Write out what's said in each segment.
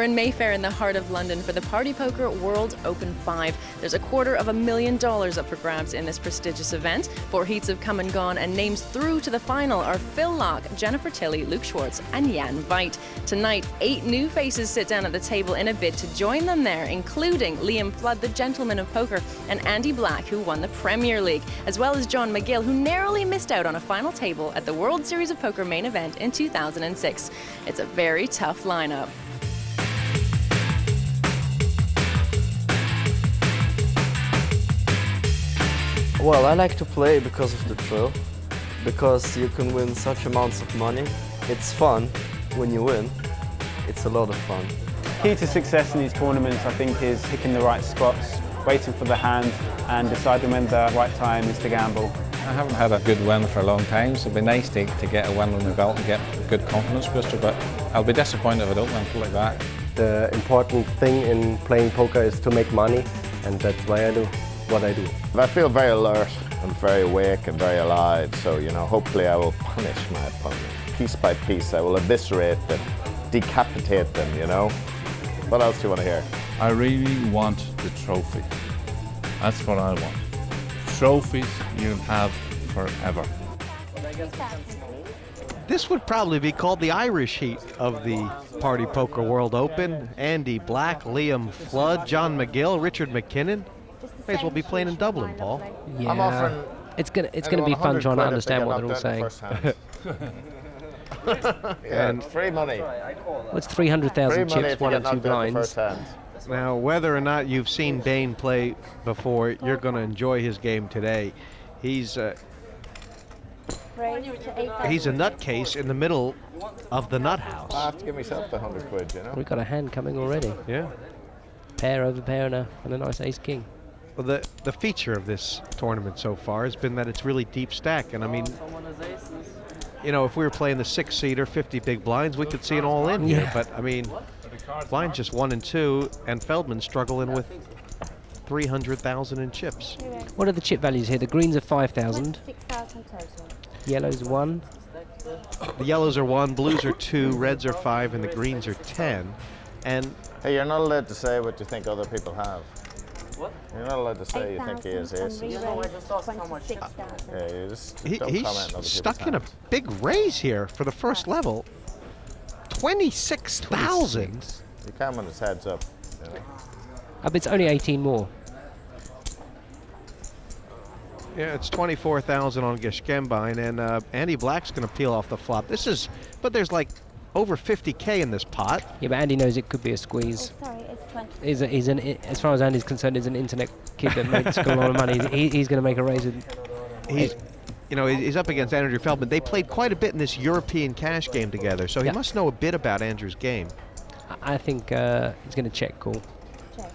We're in Mayfair in the heart of London for the Party Poker World Open 5. There's $250,000 up for grabs in this prestigious event. 4 heats have come and gone, and names through to the final are Phil Locke, Jennifer Tilley, Luke Schwartz and Jan Veit. Tonight, 8 new faces sit down at the table in a bid to join them there, including Liam Flood, the gentleman of poker, and Andy Black, who won the Premier League, as well as John Magill, who narrowly missed out on a final table at the World Series of Poker main event in 2006. It's a very tough lineup. Well, I like to play because of the thrill, because you can win such amounts of money. It's fun when you win. It's a lot of fun. Key to success in these tournaments, I think, is picking the right spots, waiting for the hand, and deciding when the right time is to gamble. I haven't had a good win for a long time, so it'd be nice to get a win on the belt and get a good confidence booster, but I'll be disappointed if I don't win like that. The important thing in playing poker is to make money, and that's why I do what I do. I feel very alert and very awake and very alive, so hopefully I will punish my opponent. Piece by piece, I will eviscerate them, decapitate them, What else do you want to hear? I really want the trophy. That's what I want. Trophies you'll have forever. This would probably be called the Irish heat of the Party Poker World Open. Andy Black, Liam Flood, John Magill, Richard Mackinnon. May as well be playing in Dublin, Paul. Yeah, I'm offering it's gonna be fun trying to understand what they're all saying. And free money. What's 300,000 chips, 1 and 2 blinds? Now, whether or not you've seen Dane play before, you're going to enjoy his game today. He's a nutcase in the middle of the nut house. I have to give myself the 100 quid, We've got a hand coming already. Yeah. Pair over pair and a nice ace king. Well, the feature of this tournament so far has been that it's really deep stack, and I mean, if we were playing the 6-seater, 50 big blinds, we could see an all-in here. But I mean, blinds just 1 and 2, and Feldman struggling with 300,000 in chips. What are the chip values here? The greens are 5,000. 6,000 total. Yellows 1. The yellows are 1, blues are 2, reds are 5, and the greens are 10. And hey, you're not allowed to say what you think other people have. What? You're not allowed to say you think he has aces. he's comment stuck in a big raise here for the first level. 26,000. You can when his head's up. But it's only 18 more. Yeah, it's 24,000 on Geshkenbien, and Andy Black's going to peel off the flop. But there's like over 50K in this pot. Yeah, but Andy knows it could be a squeeze. Oh, sorry, it's 20. He's as far as Andy's concerned, he's an internet kid that makes a lot of money. He's going to make a raise. He's up against Andrew Feldman. They played quite a bit in this European cash game together, so he must know a bit about Andrew's game. I think he's going to check call. Check.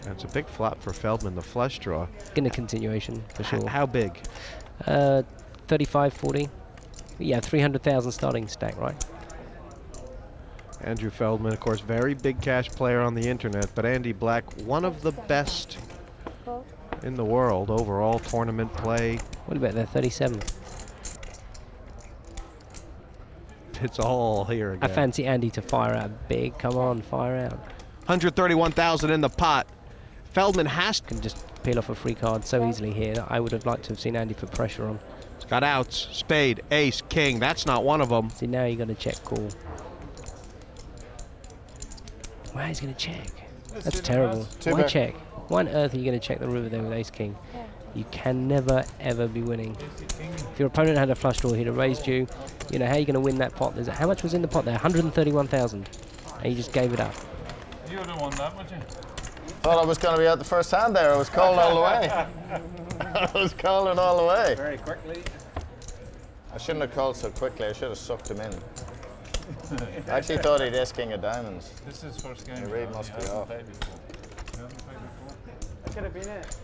That's a big flop for Feldman, the flush draw. In a continuation, for sure. How big? 35, 40. Yeah, 300,000 starting stack, right? Andrew Feldman, of course, very big cash player on the internet, but Andy Black, one of the best in the world overall tournament play. What about that 37? It's all here again. I fancy Andy to fire out big. Come on, fire out. 131,000 in the pot. Feldman can just peel off a free card so easily here. I would have liked to have seen Andy put pressure on. He's got outs, spade, ace, king. That's not one of them. See, now you got to check call. Wow, he's going to check. That's terrible. Why check? Why on earth are you going to check the river there with ace king? You can never, ever be winning. If your opponent had a flush draw, he'd have raised you. How are you going to win that pot? How much was in the pot there? 131,000. And you just gave it up. You would have won that, would you? Thought I was going to be out the first hand there. I was calling all the way. I was calling all the way. Very quickly. I shouldn't have called so quickly. I should have sucked him in. I actually thought he'd ace king of diamonds. This is first game. Your read must be off.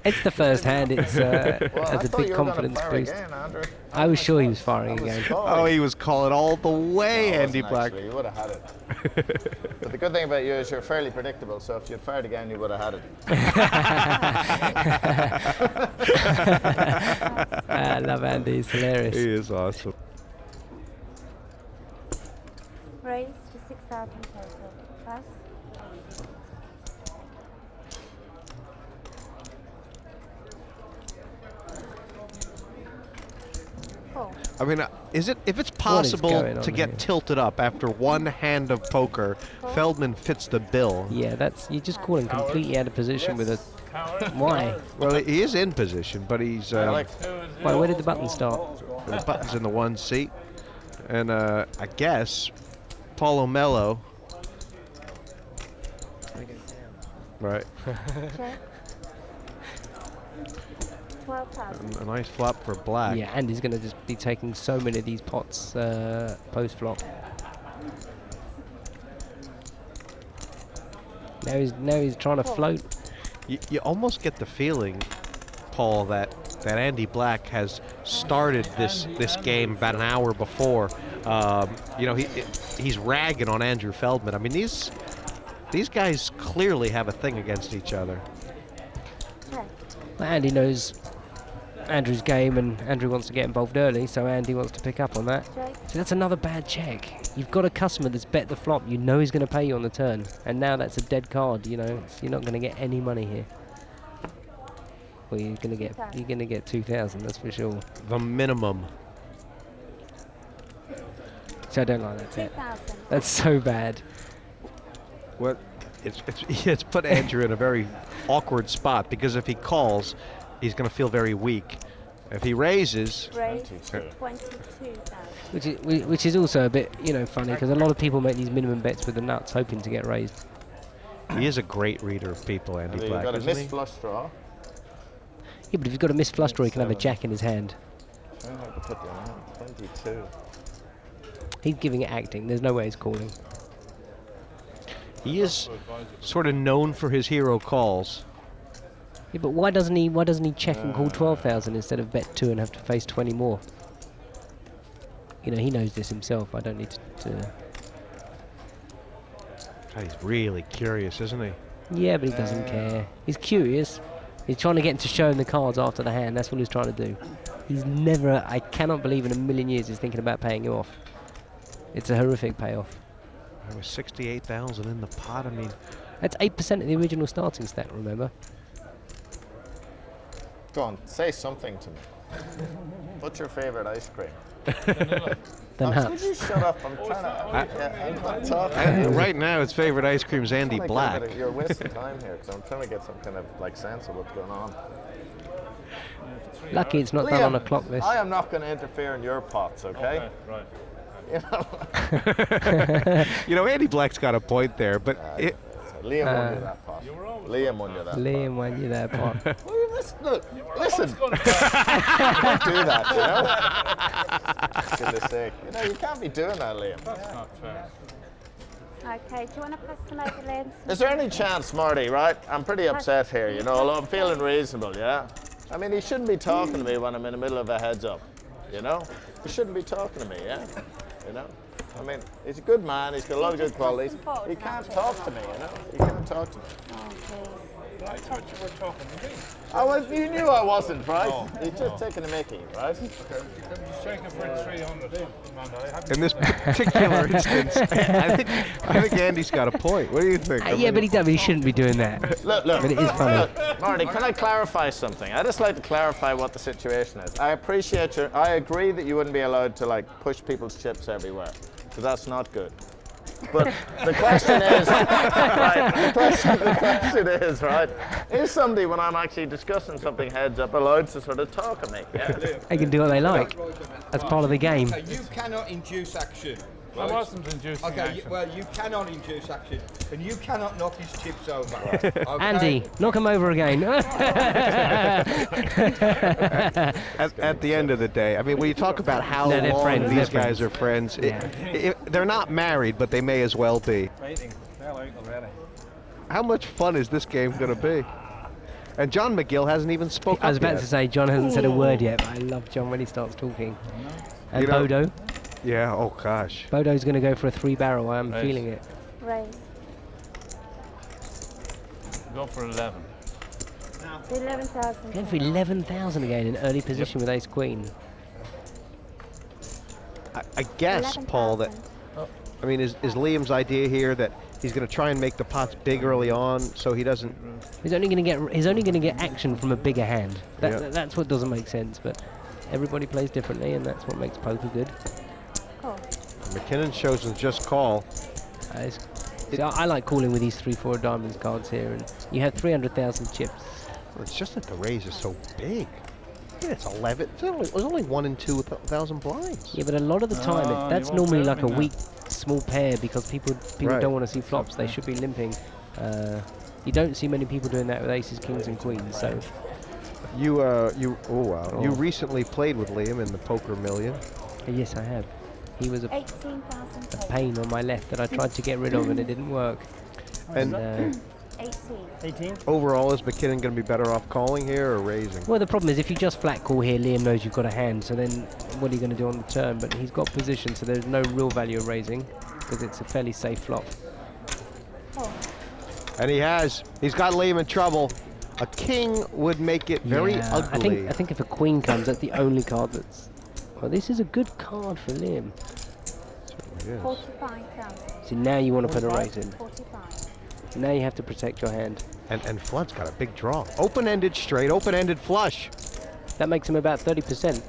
It's the first hand. It's a big confidence boost. Again, I was sure he was firing again. Oh, he was calling all the way, Andy Black. Actually, you would have had it. But the good thing about you is you're fairly predictable, so if you'd fired again, you would have had it. I love Andy. He's hilarious. He is awesome. Raise to 6,000 total. Plus I mean, if it's going possible on to get here? tilted up after one hand of poker, Feldman fits the bill. Yeah, you're just calling completely out of position with a. Why? Well, he is in position, but he's. Why? Where did the button start? The button's in the one seat, and I guess Paulo Melo. Right. Check. 12,000. A nice flop for black. Yeah, and he's going to just be taking so many of these pots post flop. Now he's trying to float. You almost get the feeling, Paul, that Andy Black has started this game about an hour before. You know, he's ragging on Andrew Feldman. I mean, these guys clearly have a thing against each other. Check. Well, Andy knows Andrew's game, and Andrew wants to get involved early, so Andy wants to pick up on that. Check. So that's another bad check. You've got a customer that's bet the flop. You know he's going to pay you on the turn, and now that's a dead card. You know, you're not going to get any money here. Well, you're going to get 2,000. That's for sure. The minimum. So I don't like that tip. 2,000. That's so bad. Well, it's put Andrew in a very awkward spot, because if he calls, he's going to feel very weak. If he raises, Raise 22,000. Which is also a bit, you know, funny, because a lot of people make these minimum bets with the nuts, hoping to get raised. he is a great reader of people, Andy You've Black, got a isn't he? missed flush draw. Yeah, but if you've got a missed flush draw, he can have a jack in his hand. I don't know how to put you on. 22. He's giving it acting. There's no way he's calling. He is sort of known for his hero calls. Yeah, but why doesn't he check and call 12,000 instead of bet 2 and have to face 20 more? You know, he knows this himself. I don't need to. God, he's really curious, isn't he? Yeah, but he doesn't care. He's curious. He's trying to get him to show him the cards after the hand. That's what he's trying to do. He's never, I cannot believe in a million years he's thinking about paying you off. It's a horrific payoff. There was 68,000 in the pot. I mean, that's 8% of the original starting stack, remember? Go on, say something to me. What's your favourite ice cream? The Would nuts. you shut up? I'm trying to. I'm not talking. right now, his favorite ice cream is Andy Black. You're wasting time here because I'm trying to get some kind of like sense of what's going on. Lucky it's not done on a clock this. I am not going to interfere in your pots, okay? Right. You know. You know, Andy Black's got a point there, but Liam won you that pot. Liam won you that. Liam won you that pot. Listen. Don't do that, you know. For goodness sake. You know, you can't be doing that, Liam. That's not fair. Okay, do you want to pass them over, Liam? Is there any chance, Marty, right? I'm pretty upset here, you know, although I'm feeling reasonable, yeah? I mean, he shouldn't be talking to me when I'm in the middle of a heads up, you know? He shouldn't be talking to me, yeah? You know? I mean, he's a good man, he's got a lot of good qualities. He can't talk to me, you know? He can't talk to me. Oh, please. I thought you were talking to me. You knew I wasn't, right? He's just taking a mickey, right? Okay, you're checking for 300, Amanda. I haven't in this particular instance, I think Andy's got a point. What do you think? I Yeah, mean, but he shouldn't be doing that. Look, But it is funny. Marty, can I clarify something? I just like to clarify what the situation is. I appreciate I agree that you wouldn't be allowed to like push people's chips everywhere, because that's not good. But the question is, right, the question is, right, is somebody, when I'm actually discussing something heads up, allowed to sort of talk at me? Yeah? They can do what they like. That's part of the game. Okay, you cannot induce action. I wasn't inducing action. Well, you cannot induce action, and you cannot knock his chips over. Okay? Andy, knock him over again. at the end of the day, I mean, when you talk about how No, they're long friends, these they're guys friends. are friends, Yeah. they're not married, but they may as well be. How much fun is this game going to be? And John Magill hasn't even spoken. I was about yet. to say John hasn't said a word yet, but I love John when he starts talking. And You know- Bodo. Yeah. Oh gosh. Bodo's going to go for a 3-barrel. I'm Right. feeling it. Raise. Go for 11. 11,000. Going for 11,000 again in early position with Ace Queen. I guess, Paul, that 11,000. I mean, is Liam's idea here that he's going to try and make the pots big early on, so he doesn't. He's only going to get action from a bigger hand. Yeah. That's what doesn't make sense. But Everybody plays differently, and that's what makes poker good. Call. Mackinnon shows us just call. See, I like calling with these 3-4 diamonds cards here, and you have 300,000 chips. Well, it's just that the raise is so big. Yeah, it's 11. There's only 1 and 2,000 blinds. Yeah, but a lot of the time, that's normally like a weak, small pair because people Right. don't want to see flops. They should be limping. You don't see many people doing that with aces, kings, and queens. So You recently played with Liam in the Poker Million. yes, I have. He was a 18,000. pain on my left that I tried to get rid of, and it didn't work. And 18. overall, is McKinnon going to be better off calling here or raising? Well, the problem is if you just flat call here, Liam knows you've got a hand, so then what are you going to do on the turn? But he's got position, so there's no real value of raising because it's a fairly safe flop. And he's got Liam in trouble. A king would make it very ugly. I think if a queen comes, that's the only card that's... Well, this is a good card for Liam. Yes. 45,000. See, now you want to put a raise in. 45. Now you have to protect your hand. And Flood's got a big draw. Open-ended straight, open-ended flush. That makes him about 30%.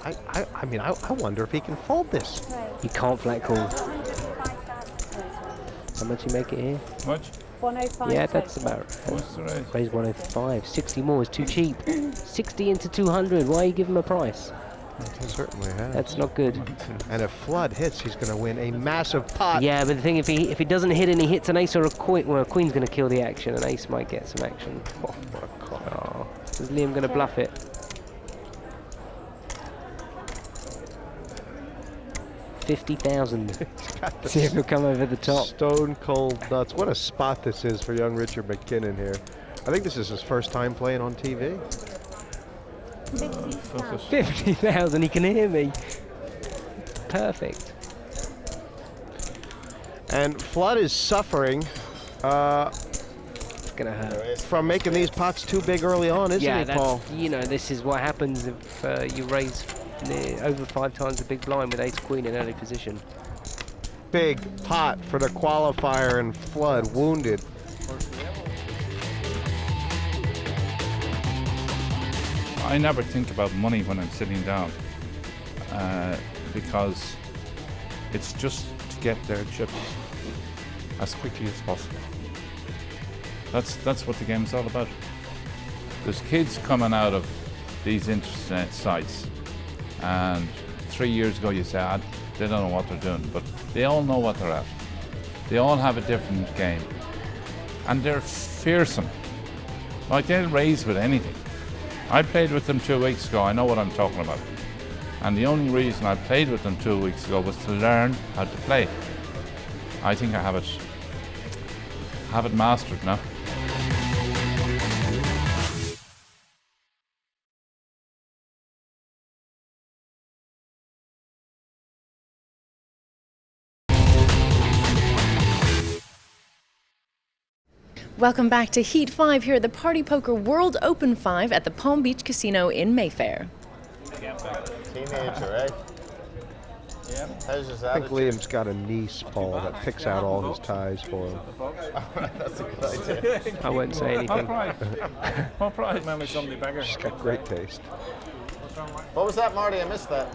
I mean, I wonder if he can fold this. You can't flat call. 105,000 total. How much you make it here? Much? 105. Yeah, that's total. about right. What's the raise? Raise 105. 60 more is too cheap. 60 into 200. Why you give him a price? He certainly has. That's not good. And if Flood hits, he's going to win a massive pot. Yeah, but the thing, if he doesn't hit and he hits an ace or a queen, well, a queen's going to kill the action. An ace might get some action. Oh, what a call. Oh, is Liam going to bluff it? 50,000. See if he'll come over the top. Stone cold nuts. What a spot this is for young Richard Mackinnon here. I think this is his first time playing on TV. 50,000. 50,000, he can hear me. Perfect. And Flood is suffering It's going to hurt. from making these pots too big early on, isn't Yeah, he, Paul? that's, you know, this is what happens if you raise over 5 times the big blind with ace queen in early position. Big pot for the qualifier, and Flood wounded. I never think about money when I'm sitting down because it's just to get their chips as quickly as possible. That's what the game's all about. There's kids coming out of these internet sites, and 3 years ago you said they don't know what they're doing, but they all know what they're at. They all have a different game, and they're fearsome. Like, they'll raise with anything. I played with them 2 weeks ago. I know what I'm talking about. And the only reason I played with them 2 weeks ago was to learn how to play. I think I have it mastered now. Welcome back to Heat 5 here at the Party Poker World Open 5 at the Palm Beach Casino in Mayfair. Teenager, eh? Yeah. How's his I think attitude? Liam's got a niece, Paul, that picks out all his ties for him. That's a good idea. I won't say anything. What price? Maybe somebody bigger. She's got great taste. What was that, Marty? I missed that.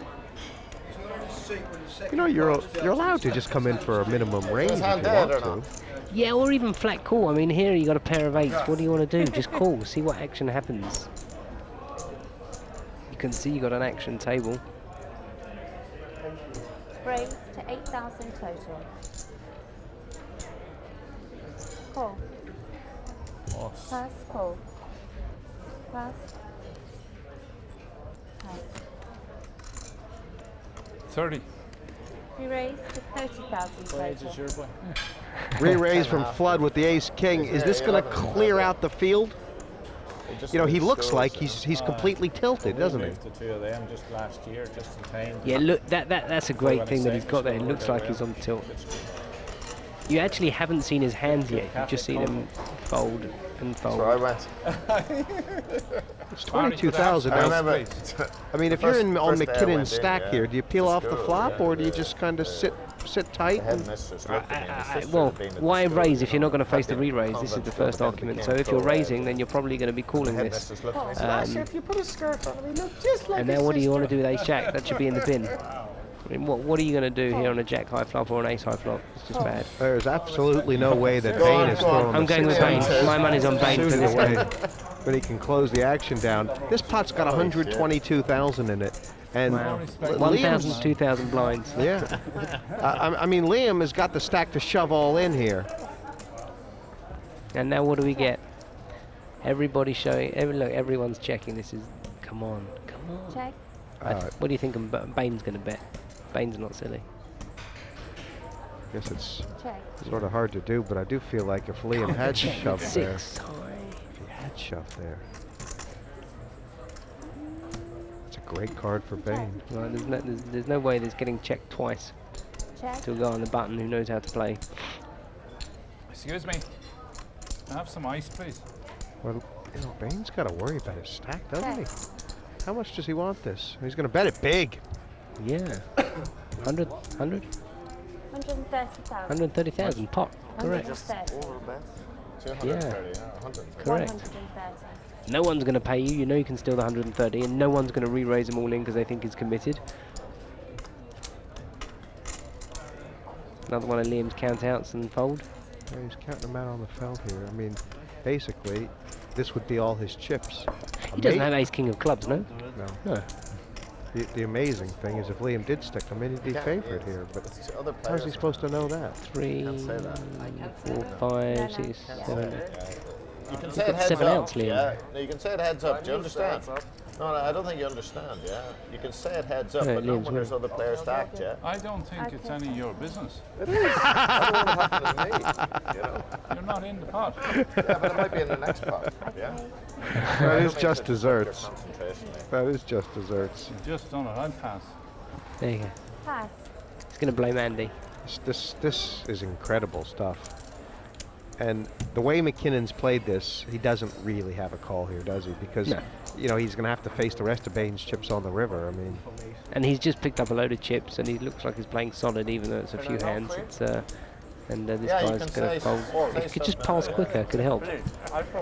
You know, you're allowed to just come in for a minimum range if you hand dead want or to. not? Yeah, or even flat call. I mean, here you got a pair of eights. What do you want to do? Just call. See what action happens. You can see you got an action table. Raise to 8,000 total. Call. First call. First. Pass. 30. We raise to 30,000 total. Re-raise from Flood with the ace-king. Is this going to clear out the field? You know, he looks like he's completely tilted, doesn't he? The two of them just last year, just in time. Yeah, look, that's a great thing that he's got there. It looks like he's on tilt. You actually haven't seen his hands yet. You've just seen him fold and fold. That's where I went. It's 22,000 I now. remember. I mean, if you're on First day I Mackinnon's went in, stack yeah. here, do you peel It's off the cool, flop yeah. or do you just kind of sit sit tight. Well, why raise if you're not going to face the re-raise? This is the first argument. So if you're raising, then you're probably going to be calling this. If you put a skirt on him, he looked just like And now what do you want to do with ace-jack? That should be in the bin. I mean, what are you going to do here on a jack-high flop or an ace-high flop? It's just bad. There's absolutely no way that Bain is throwing. I'm going with Bain. My money's on Bain for this game. But he can close the action down. This pot's got 122,000 in it. And wow. 1,000, 2,000 blinds. Yeah. I mean, Liam has got the stack to shove all in here. And now what do we get? Everybody's showing. Look, everyone's checking. This is. Come on. Check. What do you think Bain's going to bet? Bain's not silly. I guess it's sort of hard to do, but I do feel like if Liam had shoved there. If he had shoved there. It's a great card for Bain. Right, there's no way there's getting checked twice. To a guy on the button who knows how to play. Excuse me. Can I have some ice, please? Well, you know, Bain's got to worry about his stack, doesn't he? How much does he want this? He's going to bet it big. Yeah. 100? 100? 130,000. 130,000 pot. Correct. 130. Yeah. Correct. No one's going to pay you. You know you can steal the 130, and no one's going to re-raise them all in because they think he's committed. Another one of Liam's count-outs and fold. Yeah, he's counting them out on the felt here. I mean, basically, this would be all his chips. He doesn't have ace-king of clubs, no? No. The amazing thing is if Liam did stick them in, he'd be favourite here. But how's he supposed to know that? 3, 4, 5, 6, 7. You can say it heads 7 up. outs, Liam. Yeah. No, you can say it heads up. Do you understand? No, I don't think you understand. Yeah. You can say it heads up, but not when there's other players stacked. Yeah. I don't think it's any of your business. It is. I don't want to happen to me. You know. You're not in the pot. Yeah, but it might be in the next pot. Yeah. That is just desserts. That is just desserts. You've just done it. I'd pass. There you go. Pass. He's going to blame Andy. This is incredible stuff. And the way Mackinnon's played this, he doesn't really have a call here, does he? Because, you know, he's going to have to face the rest of Bain's chips on the river. I mean, and he's just picked up a load of chips, and he looks like he's playing solid, even though it's a few hands. It's and this guy's going to fold. If he could just pass quicker, could help.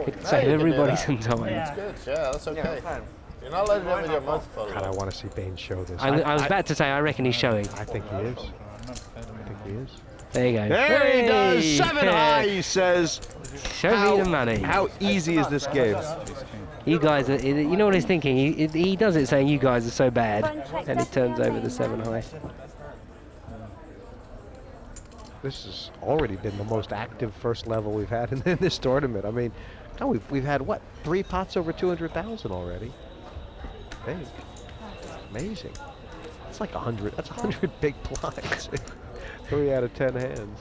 Could save everybody some time. That's good. Yeah, that's okay. You're not letting in with your mouth full. God, I want to see Bain show this. I was about to say, I reckon he's showing. I think he is. I think he is. There you go. There he does. 7 high, he says. Show me the money. How easy is this game? You guys, you know what he's thinking? He does it saying you guys are so bad, and he turns over the 7 high. This has already been the most active first level we've had in this tournament. I mean, we've had what, 3 pots over 200,000 already? Big, amazing. It's like 100. That's 100 big blinds. 3 out of 10 hands.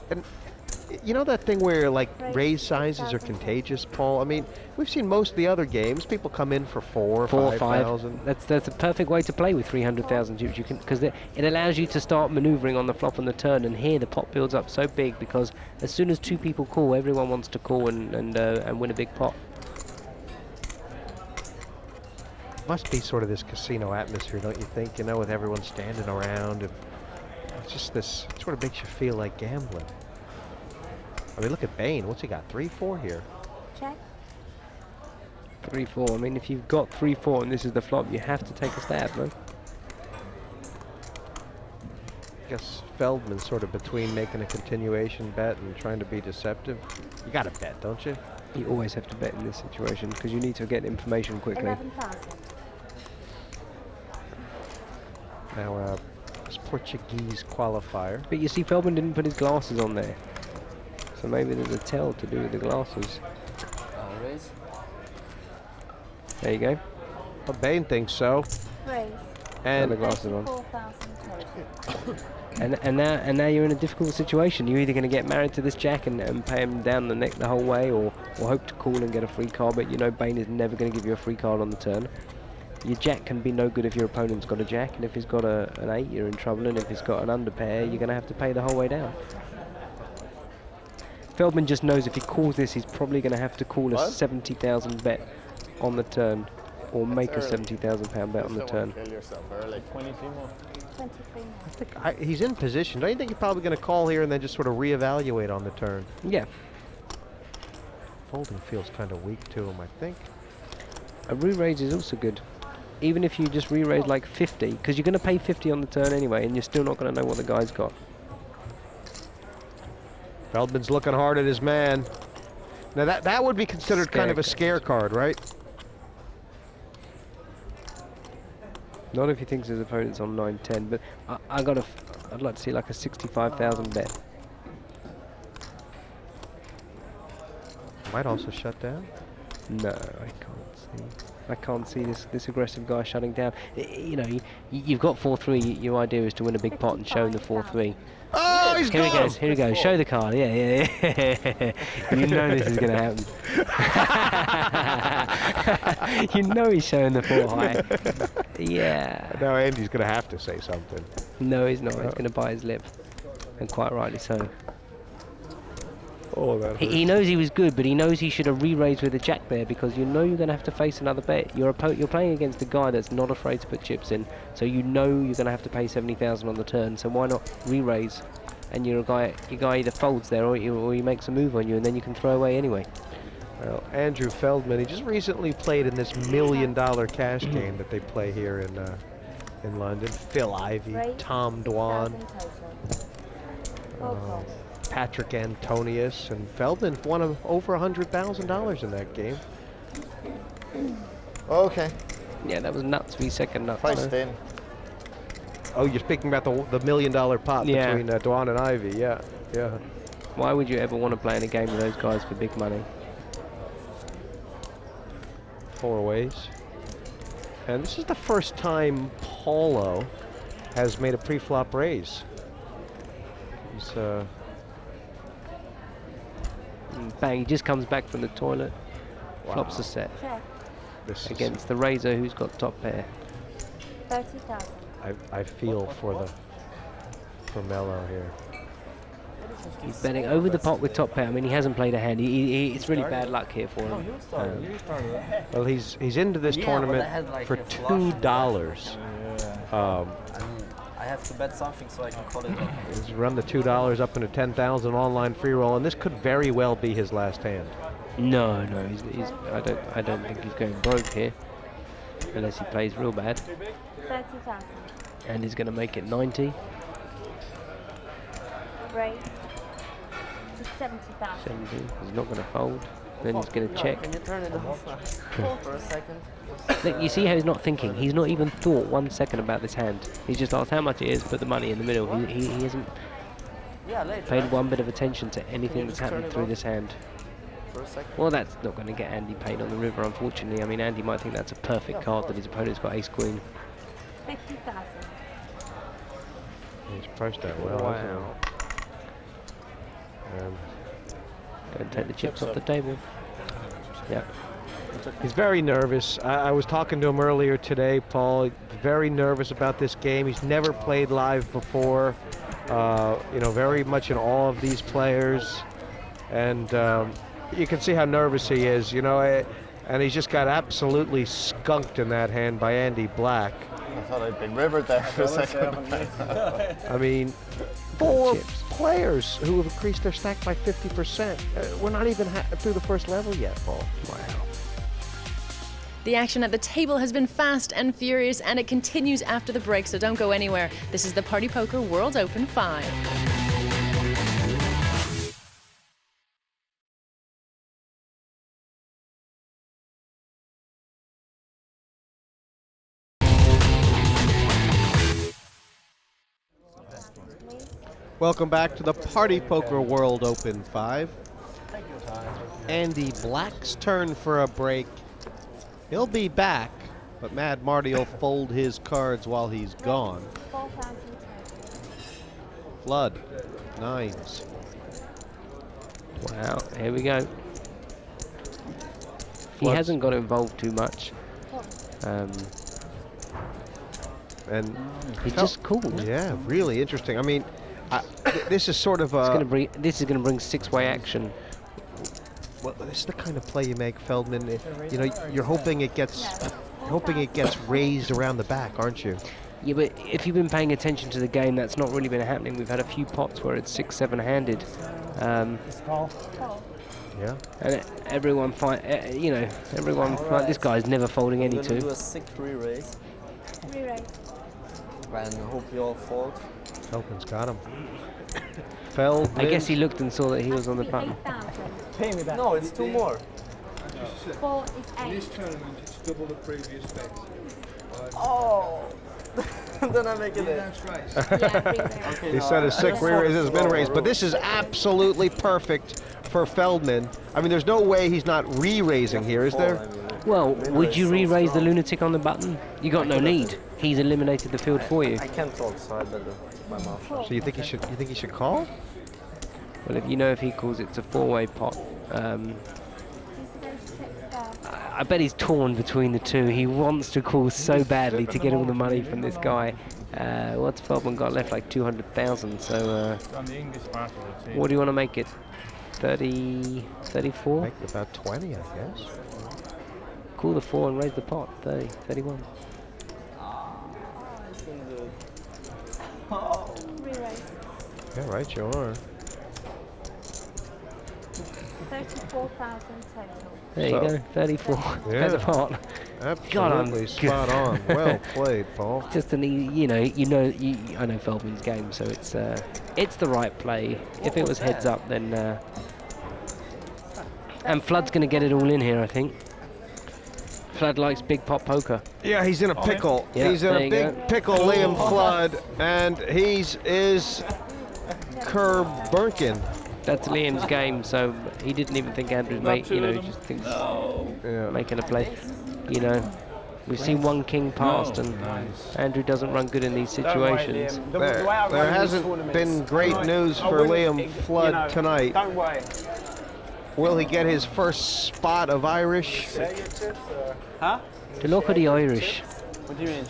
And you know that thing where like raise sizes are contagious, Paul? I mean, we've seen most of the other games. People come in for 4 or 5,000. That's a perfect way to play with 300,000 chips. You can, because it allows you to start manoeuvring on the flop and the turn. And here the pot builds up so big because as soon as 2 people call, everyone wants to call and win a big pot. Must be sort of this casino atmosphere, don't you think? You know, with everyone standing around, and it's just this sort of makes you feel like gambling. I mean, look at Bain. What's he got? 3-4 here. Check. 3-4. I mean, if you've got 3-4 and this is the flop, you have to take a stab, no? I guess Feldman's sort of between making a continuation bet and trying to be deceptive. You got to bet, don't you? You always have to bet in this situation because you need to get information quickly. 11,000. Now, this Portuguese qualifier. But you see, Feldman didn't put his glasses on there. So maybe there's a tell to do with the glasses. There you go. Well, Bain thinks so. Raise. And the glasses on. 4,000 total. And now you're in a difficult situation. You're either going to get married to this jack and pay him down the neck the whole way, or hope to call and get a free card. But you know Bain is never going to give you a free card on the turn. Your jack can be no good if your opponent's got a jack, and if he's got an 8, you're in trouble, and if he's got an underpair, you're going to have to pay the whole way down. Feldman just knows if he calls this, he's probably going to have to call a 70,000 bet on the turn. or make a £70,000 bet on the turn. Kill yourself early. 23 more. I think he's in position. Don't you think you're probably going to call here and then just sort of reevaluate on the turn? Yeah. Folding feels kind of weak to him, I think. A re-raise is also good. Even if you just re-raise like 50, because you're going to pay 50 on the turn anyway, and you're still not going to know what the guy's got. Feldman's looking hard at his man. Now that would be considered kind of a scare card, right? Not if he thinks his opponent's on 9-10, but I'd like to see like a 65,000 bet. Might also shut down. No, I can't see this aggressive guy shutting down. You know, you've got 4-3. Your idea is to win a big pot and show him the 4-3. Oh, he's Here gone! he goes. Here he goes. Show the card. Yeah. You know this is going to happen. You know he's showing the 4 high. Yeah. Now Andy's going to have to say something. No, he's not. He's going to bite his lip, and quite rightly so. Oh, that He knows he was good, but he knows he should have re-raised with a jack there, because you know you're going to have to face another bet. You're playing against a guy that's not afraid to put chips in, so you know you're going to have to pay 70,000 on the turn. So why not re-raise? And your guy either folds there, or he makes a move on you, and then you can throw away anyway. Well, Andrew Feldman, he just recently played in this $1 million cash game that they play here in London. Phil Ivey, Tom Dwan, Patrick Antonius, and Feldman won over $100,000 in that game. Okay. Yeah, that was nuts v second nuts. Priced in. Oh, you're speaking about the $1 million pot between Dwan and Ivey. Yeah. Why would you ever want to play in a game with those guys for big money? 4 ways. And this is the first time Paulo has made a pre-flop raise. He's bang, he just comes back from the toilet, flops a set. Against the Razor, who's got top pair. 30,000. I feel for Melo here. He's betting over the pot with top pair. I mean, he hasn't played a hand. It's really bad luck here for him. Well, he's into this tournament for $2. I have to bet something so I can call it. He's run the $2 up into 10,000 online free roll, and this could very well be his last hand. No, I don't think he's going broke here, unless he plays real bad. 30,000. And he's going to make it 90. Raise to 70,000. 70. He's not going to fold. Then he's going to check. Can you turn it off for a second? Look, you see how he's not thinking. He's not even thought 1 second about this hand. He's just asked how much it is, put the money in the middle. He hasn't paid one bit of attention to anything that's happened through this hand. Well, that's not going to get Andy paid on the river, unfortunately. I mean, Andy might think that's a perfect card that his opponent's got ace-queen. 50,000. He's priced that well. Wow. Go and take the chips off the table. Yeah. He's very nervous. I was talking to him earlier today, Paul. Very nervous about this game. He's never played live before. You know, very much in awe of these players. And you can see how nervous he is, you know. And he's just got absolutely skunked in that hand by Andy Black. I thought I'd been rivered there for a second. I mean, 4 players who have increased their stack by 50%. We're not even through the first level yet, Paul. Wow. The action at the table has been fast and furious, and it continues after the break, so don't go anywhere. This is the Party Poker World Open 5. Welcome back to the Party Poker World Open 5. Andy Black's turn for a break. He'll be back, but Mad Marty will fold his cards while he's gone. 4,000. Flood, 9s. Wow, here we go. He hasn't got involved too much. And he's just cool. Yeah, really interesting. I mean, this is sort of a... This is going to bring 6-way action. Well, this is the kind of play you make, Feldman. You know, you're hoping it gets hoping it gets raised around the back, aren't you? Yeah, but if you've been paying attention to the game, that's not really been happening. We've had a few pots where it's 6-7-handed. Yeah. And everyone like this guy's never folding any I'm gonna do two. a sick re-raise. Re-raise. And hope you all fold. Feldman's got him. Feldman. I guess he looked and saw that he was on the button. 8,000. No, it's 2 more. 4 is In this 8. tournament, it's double the previous bet. Oh! Then I make it in. That's right. Yeah, re-raise. He said a sick re-raise has been raised, but this is absolutely perfect for Feldman. I mean, there's no way he's not re-raising here, is there? Well, would you re-raise the lunatic on the button? You got no need. He's eliminated the field for you. I can't talk, so I better keep my mouth shut. So you think he should call? Well, if he calls, it's a 4-way pot. I bet he's torn between the two. He wants to call so badly to get all the money from this guy. What's Feldman got left? Like 200,000. So On the English part of the team. what do you want to make it? 30, 34? Make it about 20, I guess. Call the 4 and raise the pot. 30, 31. Re-raise. Yeah, right, you are. 34,000 total. There you go. 34. Yeah. There's a pot. Absolutely spot on. Well played, Paul. Just an I know Feldman's game, so it's the right play. If it was heads up, then and Flood's going to get it all in here, I think. Flood likes big pot poker. Yeah, he's in a pickle. Yeah, He's in there a you big go. pickle, Liam Flood, and is Kerbernkin. That's Liam's game, so he didn't even think Andrew's just thinks making a play. We've seen 1 king passed, and Andrew doesn't run good in these situations. There hasn't been great news for Liam Flood tonight. Don't worry. Will he get his first spot of Irish? Huh? To look at the Irish. What do you mean?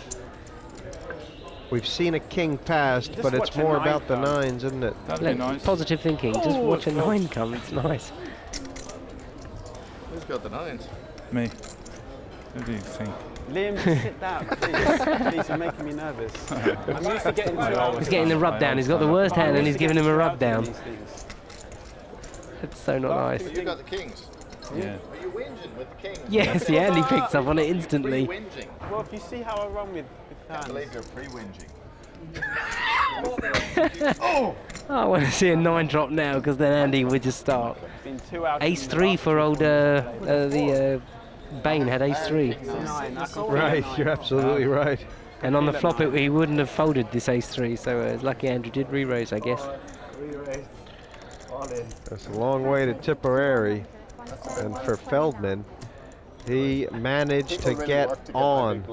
We've seen a king passed, Just but watch it's a more 9 about the come. 9s, isn't it? That'd be nice. Positive thinking. Just watch a 9 come. It's nice. Who's got the 9s? Me. Who do you think? Liam, just sit down, please. Please, you're making me nervous. I'm used to getting 2 hours. He's getting the rub down. He's got the worst hand, and he's giving him a rub down. It's so not nice. You got the kings. Yeah. Are you whinging with the kings? Yes, yeah, and he picks up on it instantly. Pre-whinging. Well, if you see how I run with I hands. believe you're pre-whinging. Oh, I want to see a 9 drop now, because then Andy would just start. Been 2 hours. Ace 3 for old Bane had Ace 3. Right, you're absolutely right. And on the flop, he wouldn't have folded this Ace 3, so it's lucky Andrew did re-raise, I guess. That's a long way to Tipperary. And for Feldman, he managed to get on.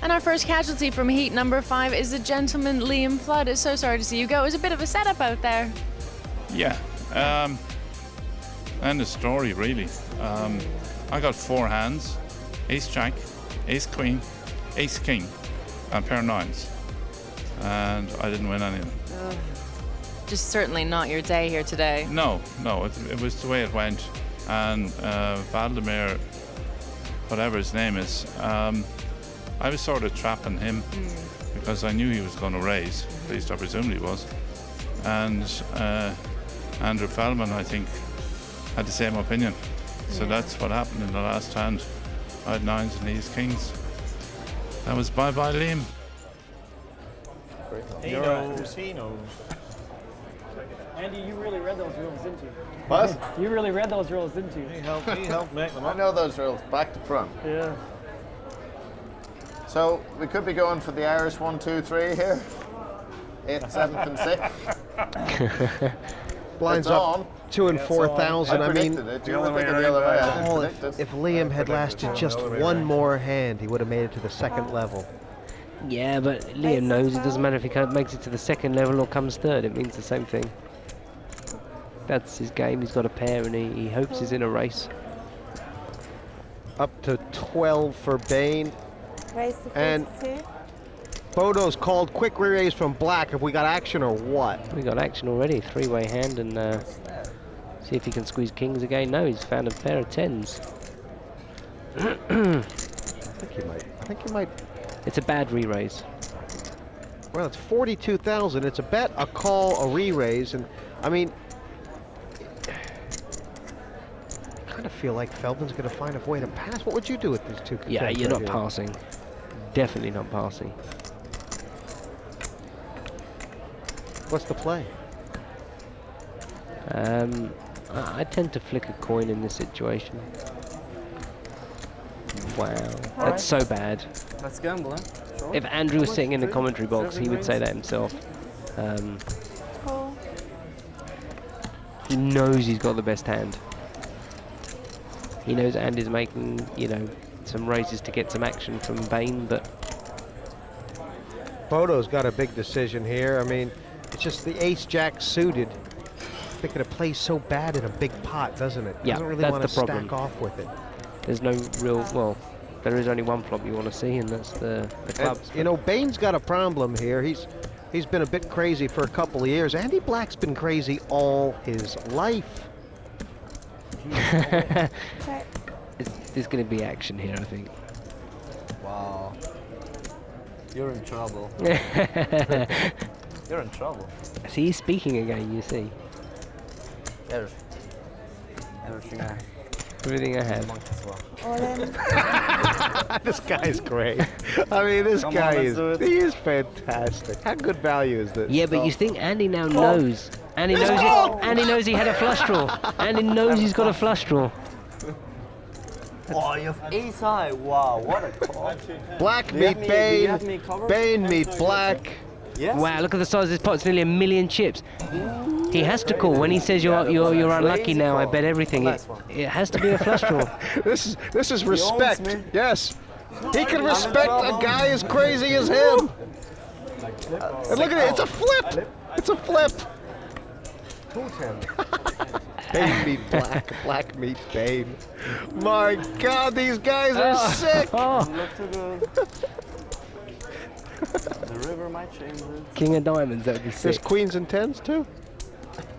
And our first casualty from heat number 5 is the gentleman Liam Flood. So sorry to see you go. It was a bit of a setup out there. Yeah. And the story, really. I got 4 hands. Ace Jack, Ace Queen, Ace King, and pair of 9s. And I didn't win any of them. Just certainly not your day here today. No, it was the way it went. And Vladimir, whatever his name is, I was sort of trapping him because I knew he was going to raise, at least I presumed he was. And Andrew Feldman, I think, had the same opinion. So that's what happened in the last hand. I had 9s and these kings. That was bye-bye Liam. He knows. Andy, you really read those rules, didn't you? What? You really read those rules, didn't you? He helped make them I up. know those rules, back to front. Yeah. So we could be going for the Irish 1, 2, 3 here. 8th, 7th, and 6th. Blinds It's up on. 2 and 4,000. I mean, predicted it. You were thinking the other way. I Paul, didn't predict it. if Liam had lasted just one more hand, he would have made it to the 2nd level. Yeah, but Liam knows it doesn't matter if he makes it to the 2nd level or comes 3rd. It means the same thing. That's his game. He's got a pair, and he hopes he's in a race. Up to 12 for Bane. Raise to And 42. Bodo's called quick re-raise from black. Have we got action or what? We got action already. 3-way hand, and see if he can squeeze kings again. No, he's found a pair of 10s. I think you might. It's a bad re-raise. Well, it's 42,000. It's a bet, a call, a re-raise, and I mean, I kind of feel like Feldman's going to find a way to pass. What would you do with these two? Yeah, you're right not here? passing. Definitely not passing. What's the play? I tend to flick a coin in this situation. Wow, that's so bad. Let's gamble, huh? Sure. If Andrew was sitting in the commentary box, he would say that himself. He knows he's got the best hand. He knows Andy's making, you know, some raises to get some action from Bane, but Bodo's got a big decision here. I mean, it's just the ace-jack suited. Thinking it plays so bad in a big pot, doesn't it? Yeah, Doesn't really that's want to the problem. stack off with it. there's no real, well, there is only one flop you want to see, and that's the clubs. And, you know, Bane's got a problem here. He's been a bit crazy for a couple of years. Andy Black's been crazy all his life. There's going to be action here, I think. Wow. You're in trouble. You're in trouble. See, he's speaking again, you see. Everything I have. This guy's great. I mean, this guy he is fantastic. How good value is this? Yeah, but you think Andy now knows. Andy knows he had a flush draw. Andy knows he's got a flush draw. Oh, you have ace high. Wow, what a call. Black meet Bane. Bane meet Black. Yes. Wow, look at the size of this pot. It's nearly 1 million chips. He has to call. When he says you're unlucky now, I bet everything. It has to be a flush draw. This is respect. Yes. He can respect a guy as crazy as him. And look at it. It's a flip. It's a flip. Bane meet Black. Black meet Bane. My God, these guys are sick. Look too good. The river might change it. King of diamonds, that would be sick. There's queens and tens too.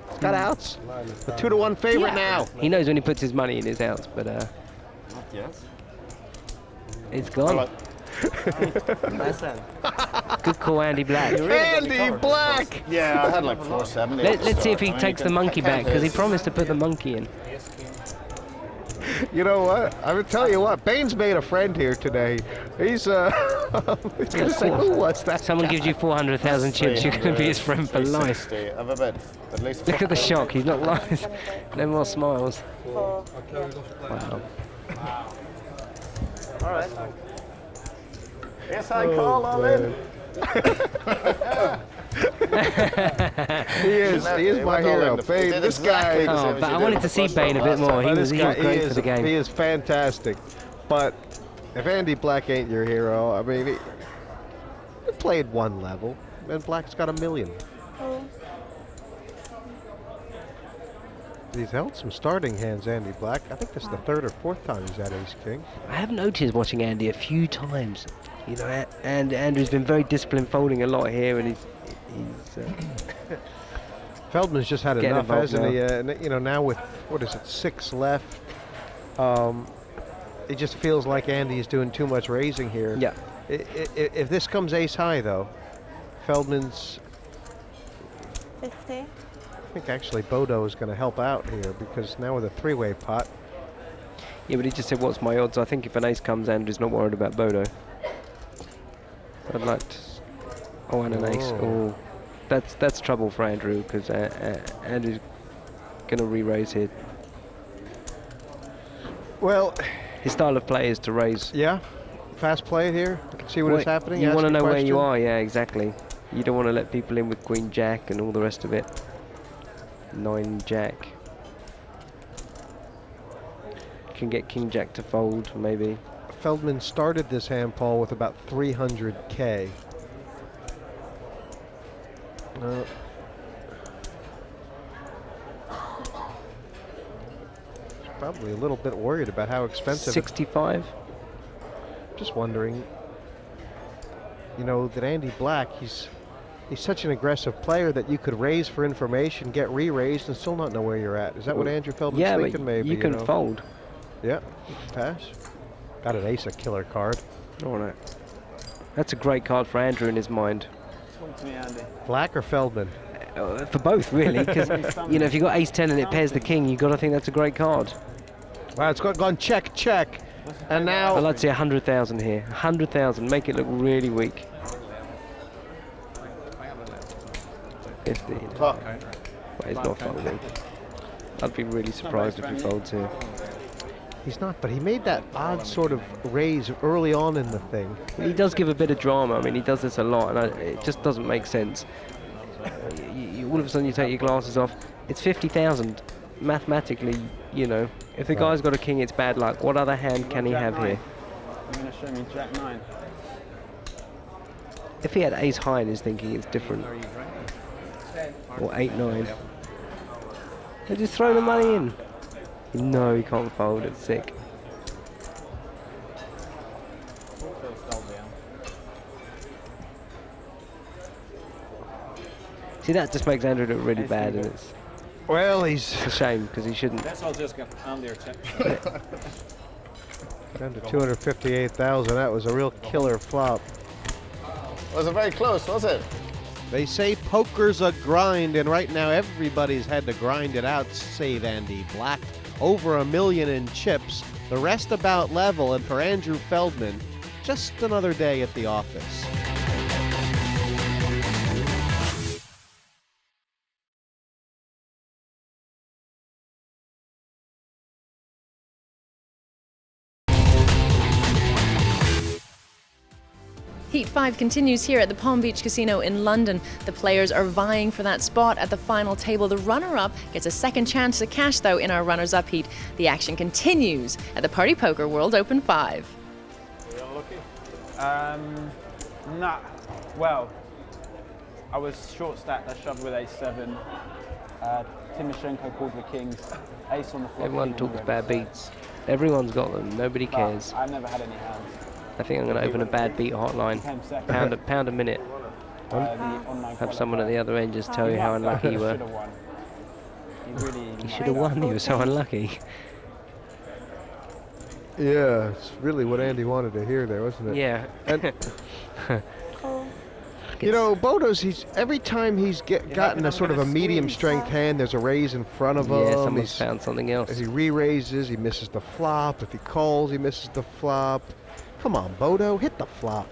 It's got outs. The 2-to-1 favorite now. He knows when he puts his money in his outs, but Not yet. it's gone. Nice hand. Good call, Andy Black. Andy Black. Yeah, I had like 470. Let's see if he takes the monkey back, because he promised to put the monkey in. You know what? I would tell you what. Bane's made a friend here today. He's gonna say, who was that? Someone gives you 400,000 chips, you're going to be his friend for life. I've a bet. At least Look at the shock. He's not lying. No more smiles. Wow. All right. Yes, I call all in. He is my hero. Bane, this guy. Oh, but I wanted to see Bane a bit more. He was great for the game. He is fantastic. But if Andy Black ain't your hero, I mean, he played one level, and Black's got 1 million. He's held some starting hands, Andy Black. I think this is the 3rd or 4th time he's had ace king. I have noticed watching Andy a few times. You know, and Andrew's been very disciplined, folding a lot here, and he's Feldman's just had getting enough, involved hasn't he? now. You know, now with, what is it, 6 left, it just feels like Andy is doing too much raising here. Yeah. If this comes ace high, though, Feldman's... 50. I think actually Bodo is going to help out here, because now with a 3-way pot. Yeah, but he just said, what's my odds? I think if an ace comes, Andrew's not worried about Bodo. I'd like to... Oh, and an ace. Oh, that's trouble for Andrew, because Andrew's going to re-raise here. Well... His style of play is to raise. Yeah? Fast play here? You can see what is happening? You want to ask a know where you question. are, yeah, exactly. You don't want to let people in with Queen Jack and all the rest of it. 9 Jack. Can get King Jack to fold, maybe. Feldman started this hand, Paul, with about 300K. Probably a little bit worried about how expensive. 65. Just wondering. You know that Andy Black, he's such an aggressive player that you could raise for information, get re-raised, and still not know where you're at. Is that what Andrew Feldman's thinking? But maybe you can know? fold. Yeah, you can pass. Got an ace, a killer card. All right. That's a great card for Andrew in his mind. Talk to me, Andy. Black or Feldman? For both, really, because you know, if you've got ace 10 and it pairs the king, you've got to think that's a great card. Wow, it's gone check, check. And now... I'd like to see 100,000 here. 100,000, make it look really weak. 15. Well, he's not folding. I'd be really surprised if he folds here. He's not, but he made that odd sort of raise early on in the thing. He does give a bit of drama. I mean, he does this a lot, and it just doesn't make sense. All of a sudden, you take your glasses off. It's 50,000. Mathematically, you know, if the guy's got a king, it's bad luck. What other hand can he have here? I'm going to show me Jack 9. If he had ace high in his thinking, it's different. Or 8-9. They just throw the money in. No, he can't fold. It's sick. See, that just makes Andrew look really bad, and it's... Well, it's a shame, because he shouldn't. That's all just get Andy or check. Down to 258,000. That was a real killer flop. Was it very close, was it? They say poker's a grind, and right now everybody's had to grind it out, save Andy Black. Over $1 million in chips, the rest about level, and for Andrew Feldman, just another day at the office. Heat 5 continues here at the Palm Beach Casino in London. The players are vying for that spot at the final table. The runner-up gets a second chance to cash, though, in our runners-up heat. The action continues at the Party Poker World Open 5. Are you unlucky? Nah. Well, I was short stacked. I shoved with ace-7. Timoshenko called the kings. Ace on the flop. Everyone talks bad beats. Everyone's got them. Nobody cares. I've never had any hands. I think I'm going to open a bad beat hotline. Pound a minute. Have someone at the other end just tell you how unlucky you were. He should have won. He was so unlucky. Yeah, it's really what Andy wanted to hear there, wasn't it? Yeah. And you know, Bodo's, every time he's gotten a sort of a medium strength hand, there's a raise in front of him. Yeah, someone's found something else. As he re-raises, he misses the flop. If he calls, he misses the flop. Come on, Bodo, hit the flop.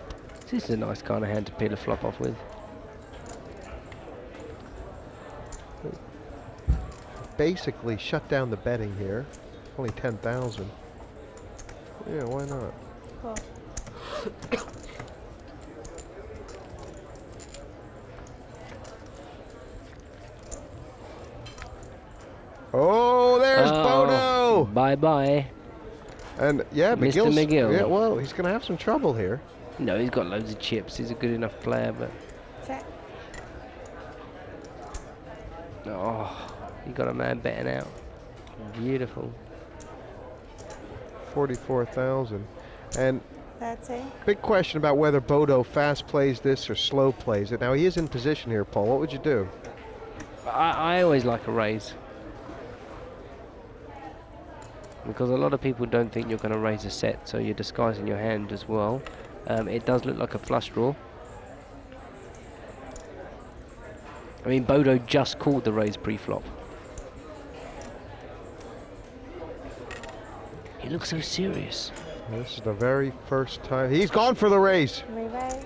This is a nice kind of hand to peel a flop off with. Basically shut down the betting here. Only 10,000. Yeah, why not? Cool. Oh, there's Bodo! Bye-bye. And yeah, Mr. Magill. Yeah, well, he's going to have some trouble here. No, he's got loads of chips. He's a good enough player, but... Check. Oh, he got a man betting out. Beautiful. 44,000. And That's it. big question about whether Bodo fast plays this or slow plays it. Now, he is in position here, Paul. What would you do? I always like a raise. Because a lot of people don't think you're going to raise a set, so you're disguising your hand as well. It does look like a flush draw. I mean, Bodo just called the raise pre-flop. He looks so serious. This is the very first time. He's gone for the raise. Re-raise.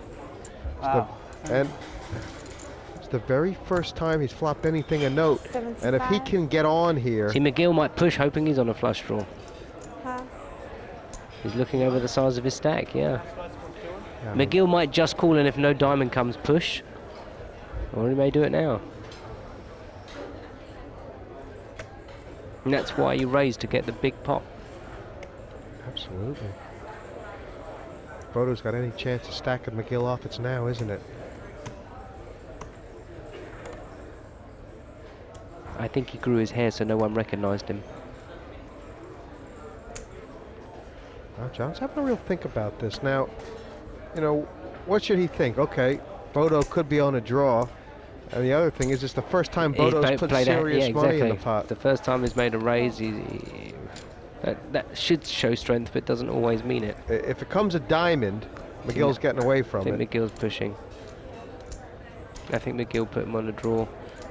And it's the very first time he's flopped anything a note. 75. And if he can get on here. See, Magill might push, hoping he's on a flush draw. Pass. He's looking over the size of his stack, yeah. Magill might just call, and if no diamond comes, push. Or he may do it now. And that's why you raise, to get the big pop. Absolutely. Bodo's got any chance of stacking Magill off, it's now, isn't it? I think he grew his hair so no one recognized him. Now, John's having a real think about this. Now, you know, what should he think? Okay, Bodo could be on a draw. And the other thing is, it's the first time Bodo's put serious money in the pot. The first time he's made a raise, That should show strength, but doesn't always mean it. If it comes a diamond, McGill's getting away from I think it. McGill's pushing. I think McGill put him on a draw,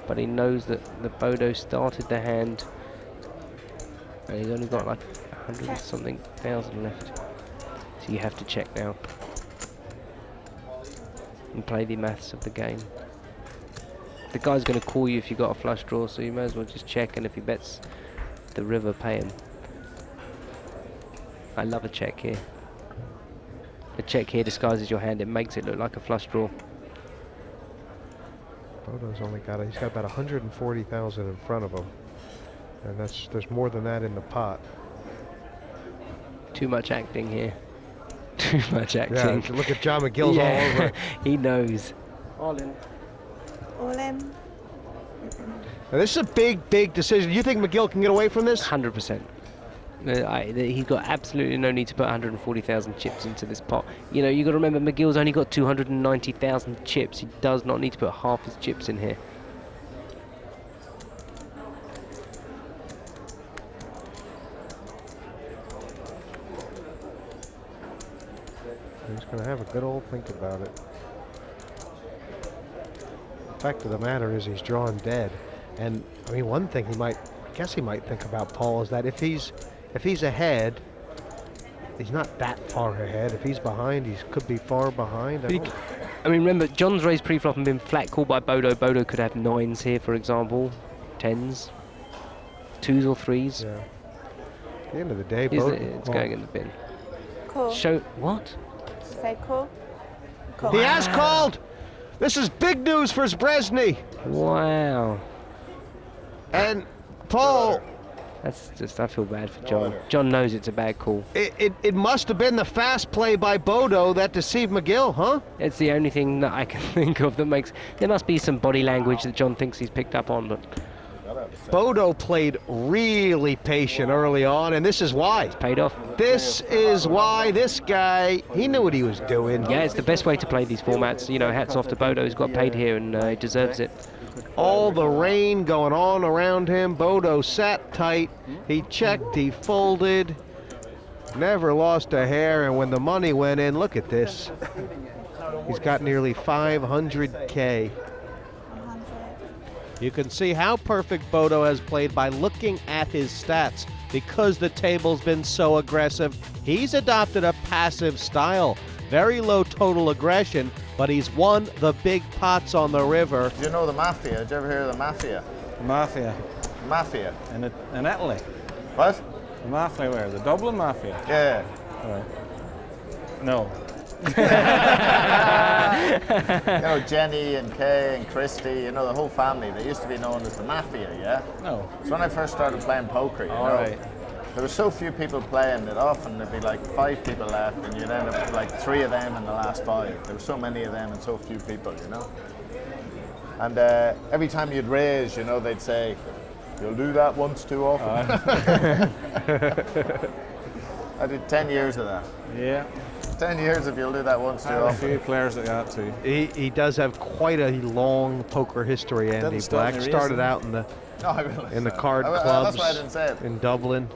but he knows that the Bodo started the hand, and he's only got like 100 something thousand left. So you have to check now and play the maths of the game. The guy's going to call you if you got a flush draw, so you may as well just check, and if he bets the river, pay him. I love a check here. A check here disguises your hand. It makes it look like a flush draw. Bodo's only got he's got about 140,000 in front of him, and there's more than that in the pot. Too much acting here. Too much acting. Yeah, if you look at John McGill's all over it. He knows. All in. All in. Now, this is a big decision. You think McGill can get away from this? 100%. He's got absolutely no need to put 140,000 chips into this pot. You know, you got to remember McGill's only got 290,000 chips. He does not need to put half his chips in here. He's going to have a good old think about it. The fact of the matter is he's drawn dead. And, I mean, one thing I guess he might think about, Paul, is that if he's ahead, he's not that far ahead. If he's behind, he could be far behind. I mean, remember, John's raised pre-flop and been flat called by Bodo. Bodo could have 9s here, for example, 10s, 2s or 3s. Yeah. At the end of the day, it's going in the bin. Call. Show what? Say call. Call. He has called! This is big news for Sbrzesny. Wow. And Paul, that's just, I feel bad for John. John knows it's a bad call. It must have been the fast play by Bodo that deceived McGill, huh? It's the only thing that I can think of that makes... There must be some body language that John thinks he's picked up on, but... Bodo played really patient early on, and this is why. It's paid off. This is why this guy, he knew what he was doing. Yeah, it's the best way to play these formats. You know, hats off to Bodo. He's got paid here, and he deserves it. All the rain going on around him. Bodo sat tight. He checked, he folded. Never lost a hair, and when the money went in, look at this. He's got nearly 500K. You can see how perfect Bodo has played by looking at his stats. Because the table's been so aggressive, he's adopted a passive style. Very low total aggression, but he's won the big pots on the river. Do you know the Mafia? Did you ever hear of the Mafia? The Mafia. Mafia? In Italy. What? The Mafia where? The Dublin Mafia? Yeah. All right. No. You know, Jenny and Kay and Christy, you know, the whole family, they used to be known as the Mafia, yeah? No. So when I first started playing poker, you know, right. there were so few people playing that often there'd be like 5 people left and you'd end up with like 3 of them in the last 5. There were so many of them and so few people, you know? And every time you'd raise, you know, they'd say, "You'll do that once too often." I did 10 years of that. Yeah. 10 years if you'll do that once too I have often. a few players that got to. He does have quite a long poker history, Andy Black. Started out in the card clubs That's why I didn't say it. in Dublin,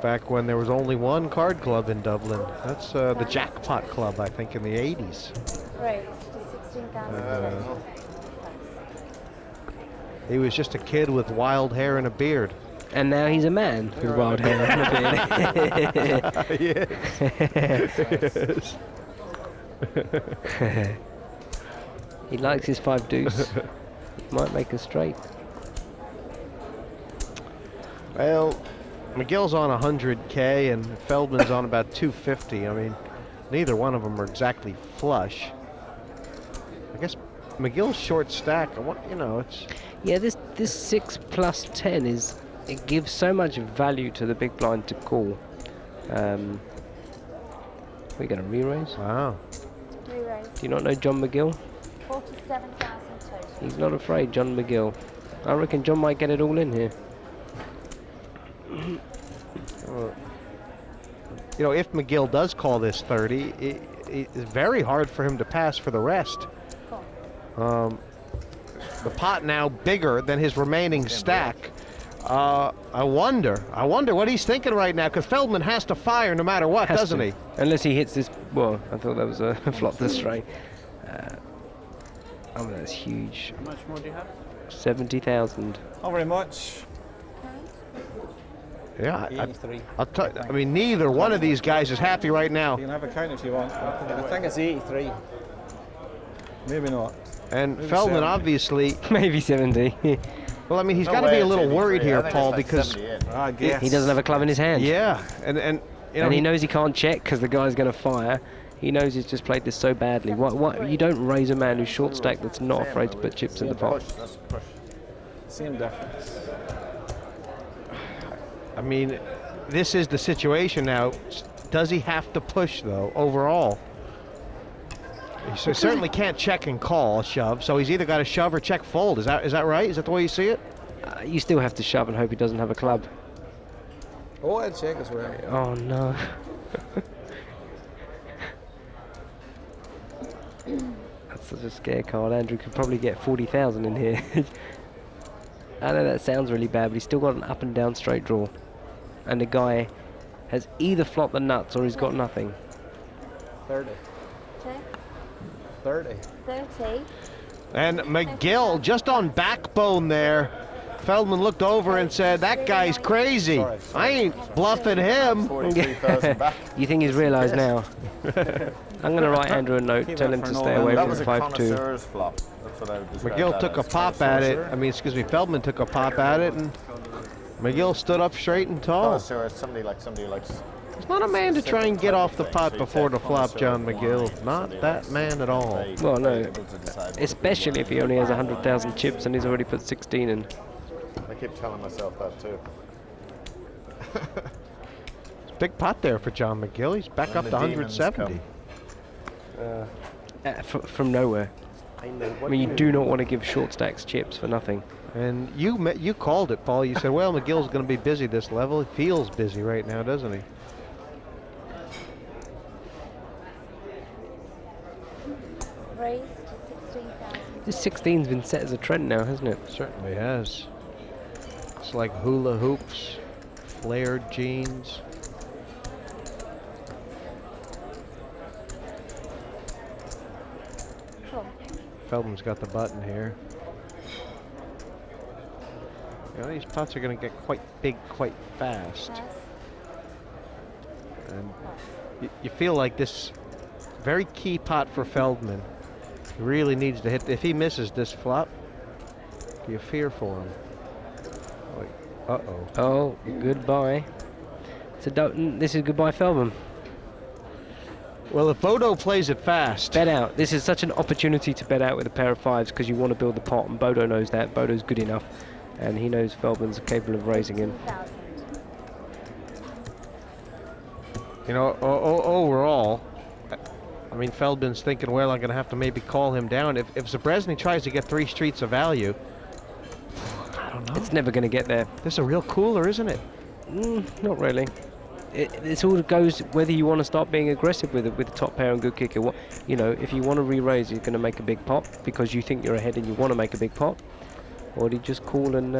back when there was only one card club in Dublin. That's the Jackpot Club, I think, in the 80s. Right, 16,000. He was just a kid with wild hair and a beard. And now he's a man with wild hair and a beard. Yes. He likes his 5 deuce. Might make a straight. Well, McGill's on 100K and Feldman's on about 250. I mean, neither one of them are exactly flush. I guess McGill's short stack. It's... Yeah, this 6 plus 10 is... It gives so much value to the big blind to call. We're going to re-raise. Wow. Re-raise. Do you not know John Magill? 47,000 total. He's not afraid, John Magill. I reckon John might get it all in here. If McGill does call this 30, it's very hard for him to pass for the rest. Cool. The pot now bigger than his remaining stack. I wonder what he's thinking right now, because Feldman has to fire no matter what, doesn't he? Unless he hits this. Well, I thought that was a flop this straight. Oh, that's huge. How much more do you have? 70,000. Not very much. Yeah, I'll tell you, I mean, neither one of these guys is happy right now. You can have a count if you want. I think it's 83. Maybe not. And Maybe Feldman 70. obviously. Maybe 70. Well, I mean, he's No got to way be a it's little 83. worried I here, think Paul, it's like because 78. I guess. He doesn't have a club in his hand. yeah, and you know, And he knows he can't check because the guy's going to fire. He knows he's just played this so badly. What? You don't raise a man who's short stack that's not afraid to put chips in the pot. Push, that's a push. Same difference. I mean, this is the situation now. Does he have to push though overall? He certainly can't check and call shove, so he's either got to shove or check fold. Is that right? Is that the way you see it? You still have to shove and hope he doesn't have a club. Oh, I'd check as well. Oh no. That's such a scare card. Andrew could probably get 40,000 in here. I know that sounds really bad, but he's still got an up and down straight draw. And the guy has either flopped the nuts or he's got nothing. 30. Check. 30. 30. And Magill just on backbone there. Feldman looked over and said, "That guy's crazy. I ain't bluffing him." 43,000 back. You think he's realised now? I'm going to write Andrew a note, Keep tell it him for to no stay long. away That from was a 5-2. connoisseur's flop. That's what I would describe Magill that took a as. pop at it. I mean, excuse me, Feldman took a pop at it, and Magill stood up straight and tall. Connoisseur is somebody likes. He's not a man to try and get off the pot before the flop, John Magill. Not that man at all. Well, no. Especially if he only has 100,000 chips and he's already put 16 in. I keep telling myself that too. It's a big pot there for John Magill. He's back up the to demons 170. From nowhere. I mean, you do not want to give short stacks chips for nothing. And you called it, Paul. You said, well, McGill's going to be busy this level. He feels busy right now, doesn't he? Raised to 16,000. This 16's been set as a trend now, hasn't it? Certainly has. It's like hula hoops, flared jeans. Cool. Feldman's got the button here. You know, these pots are going to get quite big quite fast. Pass. And you feel like this very key pot for Feldman. He really needs to hit. If he misses this flop, you fear for him. Uh-oh. Oh, goodbye. So this is goodbye Feldman. Well, if Bodo plays it fast. Bet out. This is such an opportunity to bet out with a pair of fives because you want to build the pot, and Bodo knows that. Bodo's good enough, and he knows Feldman's capable of raising him. 15,000. You know, overall, I mean, Feldman's thinking, well, I'm going to have to maybe call him down. If Sbrzesny tries to get 3 streets of value, I don't know. It's never going to get there. This is a real cooler, isn't it? Not really. It all goes whether you want to start being aggressive with the top pair and good kicker. What, you know, if you want to re-raise, you're going to make a big pot because you think you're ahead and you want to make a big pot, or do you just call and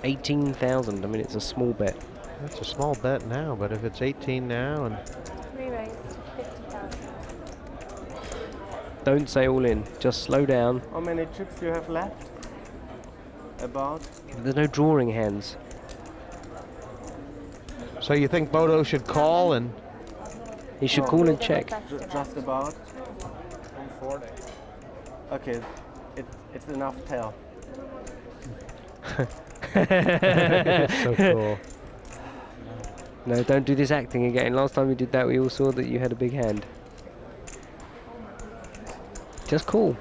18,000. I mean, it's a small bet. That's a small bet now, but if it's 18 now and Re-raised to 50,000. Don't say all in. Just slow down. How many chips do you have left? About? There's no drawing hands. So you think Bodo should call and he should call and check. Just about? 140. Okay, it's enough tell. so cool. No, don't do this acting again. Last time we did that, we all saw that you had a big hand. Just call.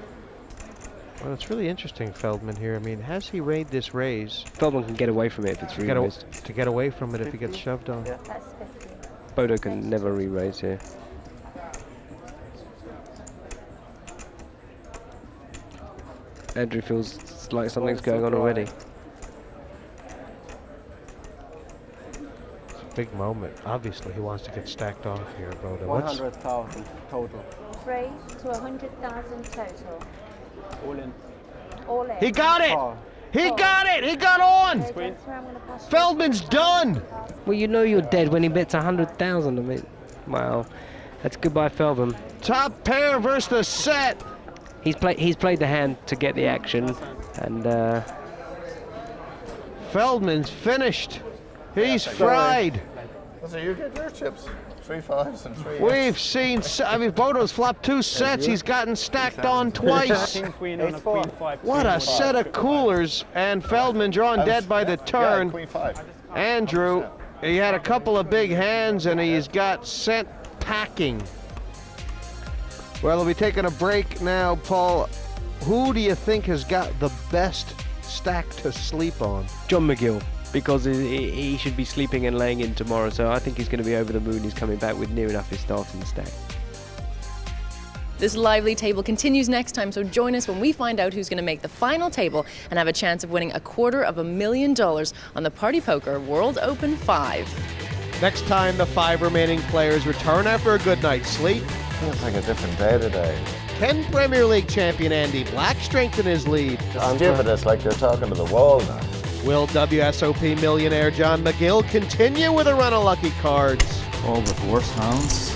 Well, it's really interesting, Feldman here. I mean, has he raised this raise? Feldman can get away from it if it's re-raised. To get away from it if he gets shoved on. That's 50. Bodo can never re-raise here. Andrew feels like something's going on already. It's a big moment. Obviously, he wants to get stacked off here, Bodo. 100,000 total. Raised to 100,000 total. All in. All in. He got it! He got it! He got on! Okay, that's where I'm gonna pass you. Feldman's done! Well, you know you're dead when he bets 100,000. I mean, wow, that's goodbye, Feldman. Top pair versus the set. He's played the hand to get the action, and Feldman's finished. He's fried. So you get your chips. 3 5s and 3. We've seen, I mean, Bodo's flopped 2 sets. He's gotten stacked on twice. King, queen, and a queen 5. What a set of coolers. And Feldman drawn dead by the turn. Queen 5. Andrew, he had a couple of big hands and he's got sent packing. Well, we'll be taking a break now, Paul. Who do you think has got the best stack to sleep on? John Magill, because he should be sleeping and laying in tomorrow, so I think he's going to be over the moon. He's coming back with near enough his starting stack. This lively table continues next time, so join us when we find out who's going to make the final table and have a chance of winning $250,000 on the Party Poker World Open 5. Next time, the 5 remaining players return after a good night's sleep. Feels like a different day today. Can Premier League champion Andy Black strengthen his lead? Just give it us like they're talking to the wall now. Will WSOP millionaire John Magill continue with a run of lucky cards? All with worse hands.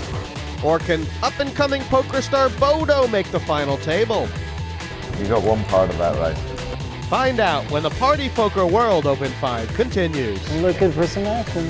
Or can up-and-coming poker star Bodo make the final table? You got one part of that right. Find out when the Party Poker World Open 5 continues. I'm looking for some action.